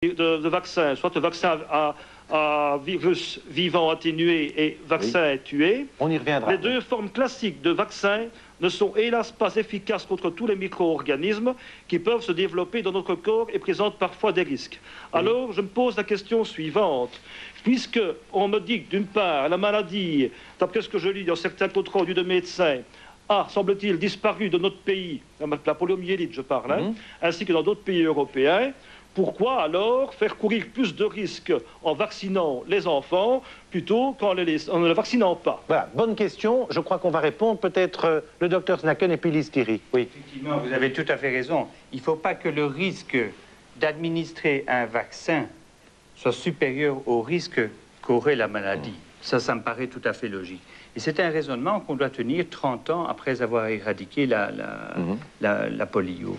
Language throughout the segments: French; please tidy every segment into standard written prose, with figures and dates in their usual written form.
de vaccins, soit le vaccin à virus vivant atténué et vaccin tué. On y reviendra. Les deux formes classiques de vaccins ne sont hélas pas efficaces contre tous les micro-organismes qui peuvent se développer dans notre corps et présentent parfois des risques. Alors, je me pose la question suivante. Puisque on me dit que, d'une part, la maladie, d'après ce que je lis dans certains comptes rendus de médecins, a, semble-t-il, disparu de notre pays, la poliomyélite je parle, ainsi que dans d'autres pays européens, pourquoi alors faire courir plus de risques en vaccinant les enfants plutôt qu'en ne les vaccinant pas? Voilà, bonne question. Je crois qu'on va répondre. Peut-être le docteur Snacken et puis Lise Thiry. Oui. Effectivement, vous avez tout à fait raison. Il ne faut pas que le risque d'administrer un vaccin soit supérieur au risque qu'aurait la maladie. Ça me paraît tout à fait logique. Et c'est un raisonnement qu'on doit tenir 30 ans après avoir éradiqué la polio.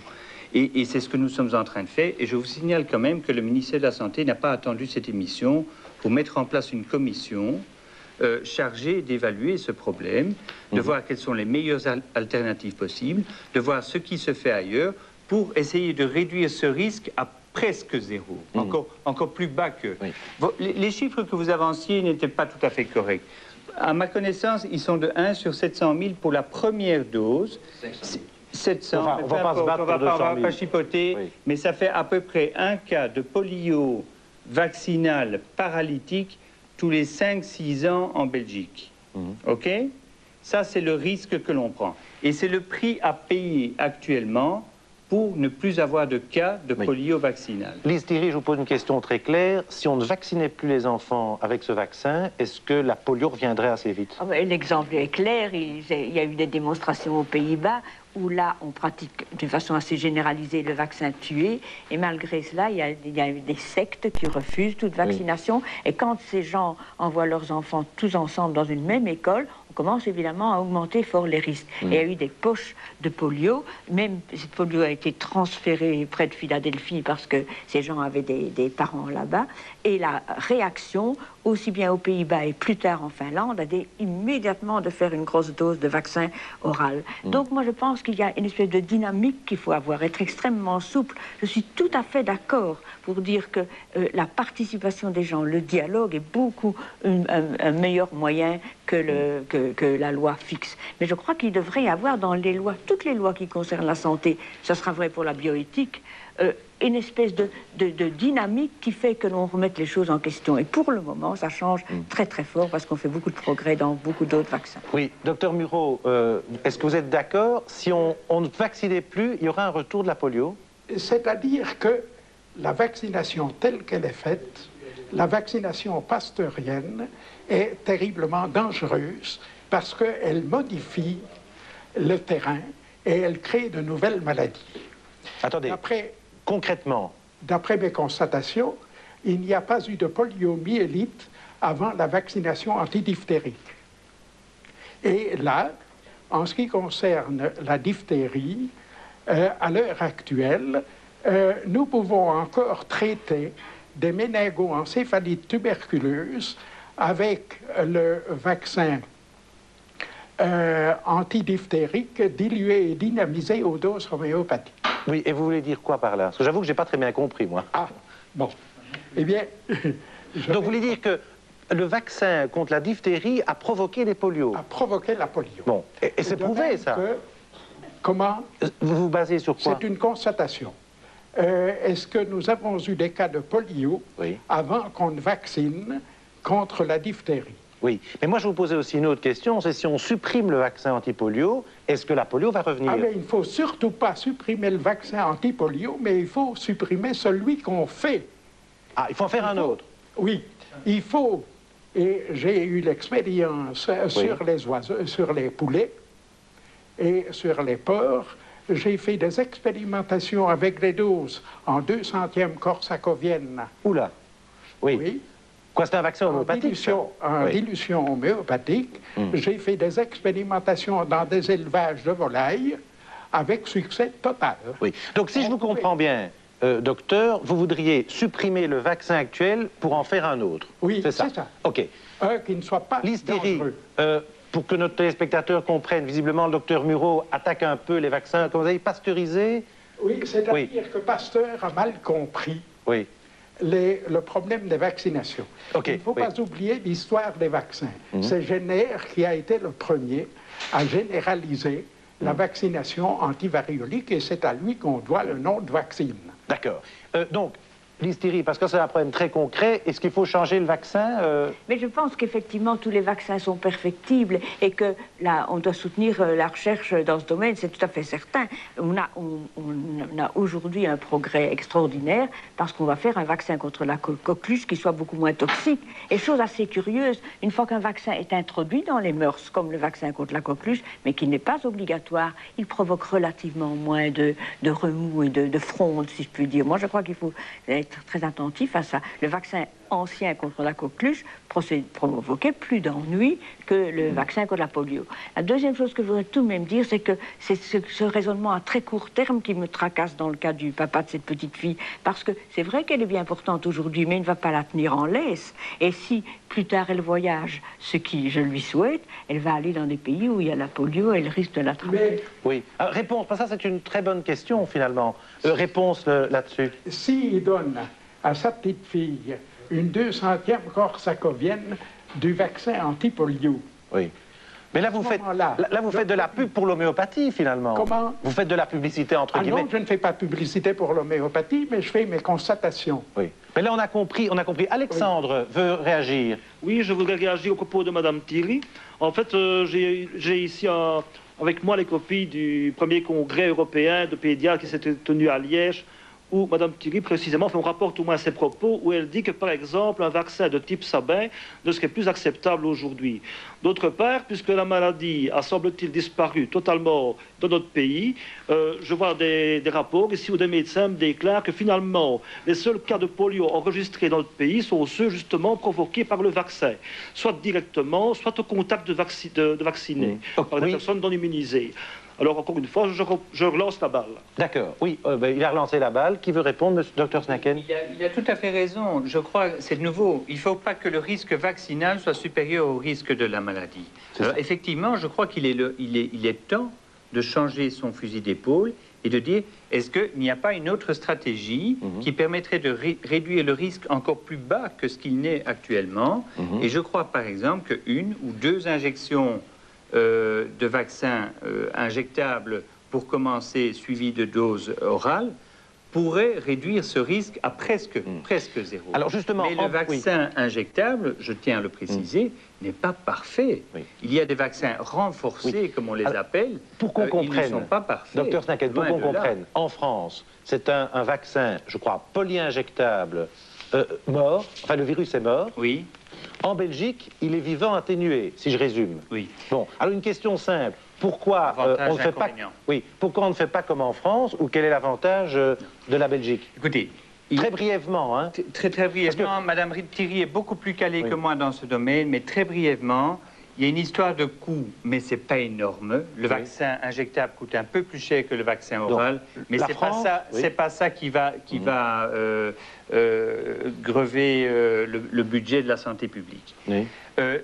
Et c'est ce que nous sommes en train de faire. Et je vous signale quand même que le ministère de la Santé n'a pas attendu cette émission pour mettre en place une commission chargée d'évaluer ce problème, de voir quelles sont les meilleures alternatives possibles, de voir ce qui se fait ailleurs pour essayer de réduire ce risque à presque zéro, encore plus bas que... Oui. Les chiffres que vous avanciez n'étaient pas tout à fait corrects. À ma connaissance, ils sont de 1 sur 700 000 pour la première dose. 700, on va pas chipoter, oui. Mais ça fait à peu près un cas de polio vaccinal paralytique tous les 5-6 ans en Belgique. OK? Ça, c'est le risque que l'on prend. Et c'est le prix à payer actuellement pour ne plus avoir de cas de polio vaccinal. Lise Thiry, je vous pose une question très claire. Si on ne vaccinait plus les enfants avec ce vaccin, est-ce que la polio reviendrait assez vite? L'exemple est clair. Il y a eu des démonstrations aux Pays-Bas où là, on pratique de façon assez généralisée le vaccin tué. Et malgré cela, il y a eu des sectes qui refusent toute vaccination. Oui. Et quand ces gens envoient leurs enfants tous ensemble dans une même école, on commence évidemment à augmenter fort les risques. Et il y a eu des poches de polio. Même cette polio a été transférée près de Philadelphie parce que ces gens avaient des parents là-bas. Et la réaction, aussi bien aux Pays-Bas et plus tard en Finlande, a été immédiatement de faire une grosse dose de vaccin oral. Donc moi je pense qu'il y a une espèce de dynamique qu'il faut avoir, être extrêmement souple. Je suis tout à fait d'accord pour dire que la participation des gens, le dialogue est beaucoup un meilleur moyen que la loi fixe. Mais je crois qu'il devrait y avoir dans les lois, toutes les lois qui concernent la santé, ça sera vrai pour la bioéthique, une espèce de dynamique qui fait que l'on remette les choses en question. Et pour le moment, ça change très très fort parce qu'on fait beaucoup de progrès dans beaucoup d'autres vaccins. Oui, docteur Murau, est-ce que vous êtes d'accord? Si on ne vaccinait plus, il y aura un retour de la polio? C'est-à-dire que la vaccination telle qu'elle est faite, la vaccination pasteurienne, est terriblement dangereuse parce qu'elle modifie le terrain et elle crée de nouvelles maladies. Attendez, concrètement? D'après mes constatations, il n'y a pas eu de poliomyélite avant la vaccination antidiphtérique. Et là, en ce qui concerne la diphtérie, à l'heure actuelle, nous pouvons encore traiter des méningo-encéphalites tuberculeuses avec le vaccin antidiphtérique dilué et dynamisé aux doses homéopathiques. Oui, et vous voulez dire quoi par là? Parce que j'avoue que je n'ai pas très bien compris, moi. Ah, bon. Eh bien... Donc vous voulez dire que le vaccin contre la diphtérie a provoqué les polios? A provoqué la polio. Bon, et c'est prouvé, ça? Comment? Vous vous basez sur quoi? C'est une constatation. Est-ce que nous avons eu des cas de polio avant qu'on ne vaccine contre la diphtérie? Oui, mais moi je vous posais aussi une autre question, c'est si on supprime le vaccin anti-polio, est-ce que la polio va revenir? Ah, mais il ne faut surtout pas supprimer le vaccin anti-polio, mais il faut supprimer celui qu'on fait. Ah, il faut en faire un autre? Oui, il faut, et j'ai eu l'expérience sur les oiseaux, sur les poulets et sur les porcs. J'ai fait des expérimentations avec des doses en 200e corsacovienne. Oula, oui. Quoi, c'est un vaccin homéopathique? En dilution homéopathique. J'ai fait des expérimentations dans des élevages de volailles avec succès total. Oui. Donc si je vous comprends bien, docteur, vous voudriez supprimer le vaccin actuel pour en faire un autre? Oui, c'est ça. OK. Un qui ne soit pas Lise Thiry, dangereux. Pour que notre téléspectateur comprenne, visiblement le docteur Murau attaque un peu les vaccins, comme vous avez pasteurisé? Oui, c'est-à-dire que Pasteur a mal compris le problème des vaccinations. Okay, Il ne faut oui. pas oublier l'histoire des vaccins. C'est Jenner qui a été le premier à généraliser la vaccination antivariolique et c'est à lui qu'on doit le nom de vaccine. D'accord. Donc, Lise Thiry, parce que c'est un problème très concret, est-ce qu'il faut changer le vaccin Mais je pense qu'effectivement, tous les vaccins sont perfectibles et que là, on doit soutenir la recherche dans ce domaine, c'est tout à fait certain. On a aujourd'hui un progrès extraordinaire parce qu'on va faire un vaccin contre la coqueluche qui soit beaucoup moins toxique. Et chose assez curieuse, une fois qu'un vaccin est introduit dans les mœurs, comme le vaccin contre la coqueluche, mais qui n'est pas obligatoire, il provoque relativement moins de remous et de fronde, si je puis dire. Moi, je crois qu'il faut être très attentif à ça. Le vaccin ancien contre la coqueluche provoquait plus d'ennuis que le vaccin contre la polio. La deuxième chose que je voudrais tout de même dire, c'est que c'est ce raisonnement à très court terme qui me tracasse dans le cas du papa de cette petite fille. Parce que c'est vrai qu'elle est bien importante aujourd'hui, mais il ne va pas la tenir en laisse. Et si plus tard elle voyage, ce qui je lui souhaite, elle va aller dans des pays où il y a la polio et elle risque de l'attraper. Oui. Réponse, parce que ça c'est une très bonne question finalement. Réponse là-dessus. S'il donne à sa petite fille une 200e corsacovienne du vaccin anti-polio. Oui. Mais là, vous faites de la pub pour l'homéopathie, finalement. Comment? Vous faites de la publicité, entre guillemets. Non, je ne fais pas de publicité pour l'homéopathie, mais je fais mes constatations. Oui. Mais là, on a compris. Alexandre veut réagir. Oui, je voudrais réagir au propos de Mme Thiry. En fait, j'ai ici avec moi les copies du premier congrès européen de pédiatres qui s'était tenu à Liège, où Mme Thiry, précisément, on rapporte au moins ses propos, où elle dit que, par exemple, un vaccin de type Sabin ne serait plus acceptable aujourd'hui. D'autre part, puisque la maladie a, semble-t-il, disparu totalement dans notre pays, je vois des rapports ici où des médecins me déclarent que, finalement, les seuls cas de polio enregistrés dans notre pays sont ceux, justement, provoqués par le vaccin, soit directement, soit au contact de vaccinés, par des personnes non immunisées. Alors, encore une fois, je relance la balle. D'accord, oui, il a relancé la balle. Qui veut répondre, Dr Snaken? Il a tout à fait raison. Je crois que c'est nouveau. Il ne faut pas que le risque vaccinal soit supérieur au risque de la maladie. Alors, effectivement, je crois qu'il est temps de changer son fusil d'épaule et de dire, est-ce qu'il n'y a pas une autre stratégie qui permettrait de réduire le risque encore plus bas que ce qu'il n'est actuellement? Et je crois, par exemple, qu'une ou deux injections de vaccins injectables pour commencer, suivi de doses orales, pourrait réduire ce risque à presque zéro. Alors justement, mais le vaccin injectable, je tiens à le préciser, n'est pas parfait. Oui. Il y a des vaccins renforcés, comme on les appelle. Pour qu'on comprenne, ils ne sont pas parfaits. Dr Snaken, pour qu'on comprenne, en France, c'est un vaccin, je crois, polyinjectable mort, enfin le virus est mort. Oui. En Belgique, il est vivant atténué, si je résume. Oui. Bon, alors une question simple. Pourquoi on ne fait pas, pourquoi on ne fait pas comme en France, ou quel est l'avantage de la Belgique? Écoutez, très brièvement, hein. Très brièvement, Madame Thiry est beaucoup plus calée que moi dans ce domaine, mais très brièvement, il y a une histoire de coût, mais c'est pas énorme. Le vaccin injectable coûte un peu plus cher que le vaccin oral, mais c'est pas ça qui va grever le budget de la santé publique. Oui.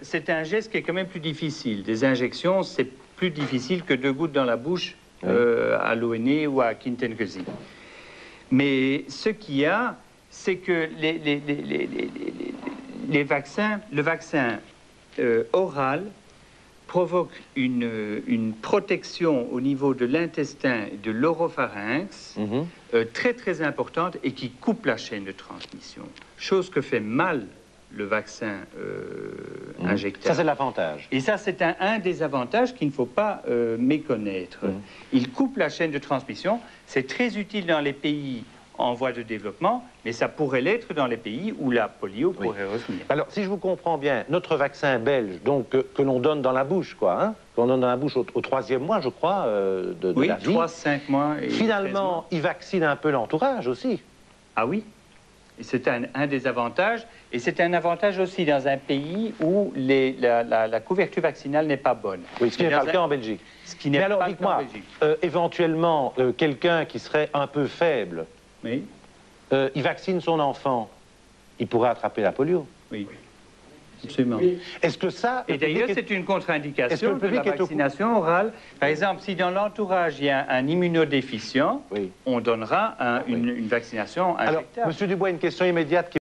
C'est un geste qui est quand même plus difficile. Des injections, c'est plus difficile que 2 gouttes dans la bouche à l'ONE ou à Kintenkesi. Mais ce qu'il y a, c'est que le vaccin oral provoque une protection au niveau de l'intestin et de l'oropharynx très très importante et qui coupe la chaîne de transmission. Chose que fait mal le vaccin injectable. Ça, c'est l'avantage. Et ça, c'est un des avantages qu'il ne faut pas méconnaître. Il coupe la chaîne de transmission. C'est très utile dans les pays en voie de développement, mais ça pourrait l'être dans les pays où la polio pourrait revenir. Alors, si je vous comprends bien, notre vaccin belge, donc que l'on donne dans la bouche, quoi, hein, qu'on donne dans la bouche au 3e mois, je crois, de la vie. 3-5 mois. Et finalement, il vaccine un peu l'entourage aussi. Ah oui. C'est un des avantages, et c'est un avantage aussi dans un pays où la couverture vaccinale n'est pas bonne. Oui, ce qui n'est pas le cas en Belgique. Ce qui n'est pas le cas en Belgique. Éventuellement, quelqu'un qui serait un peu faible, oui. Il vaccine son enfant, il pourrait attraper la polio. Oui. Absolument. Est-ce que ça... Et d'ailleurs, c'est une contre-indication de la vaccination orale. Par exemple, si dans l'entourage, il y a un immunodéficient, on donnera une vaccination injectable. Alors, Monsieur Dubois, une question immédiate qui